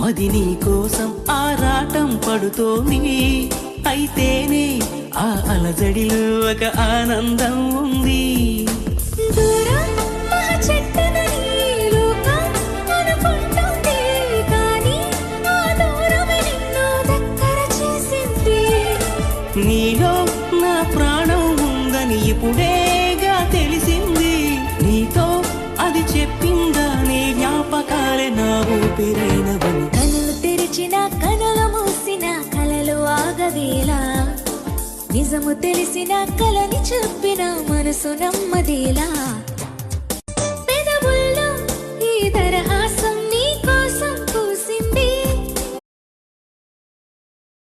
మది నీ కోసం ఆరాటం పడుతోంది. అయితేనే ఆ అలజడిలో ఒక ఆనందం ఉంది. నీలో నా ప్రాణం ఉందని ఇప్పుడేగా తెలిసింది. నీతో అది చెప్పిందా నీ జ్ఞాపకాలే నా ఊపిరైనవని. కనులు తెరిచిన కనులు మూసిన కలలు ఆగవేలా, నిజము తెలిసిన కలని చెప్పిన మనసు నమ్మదేలా.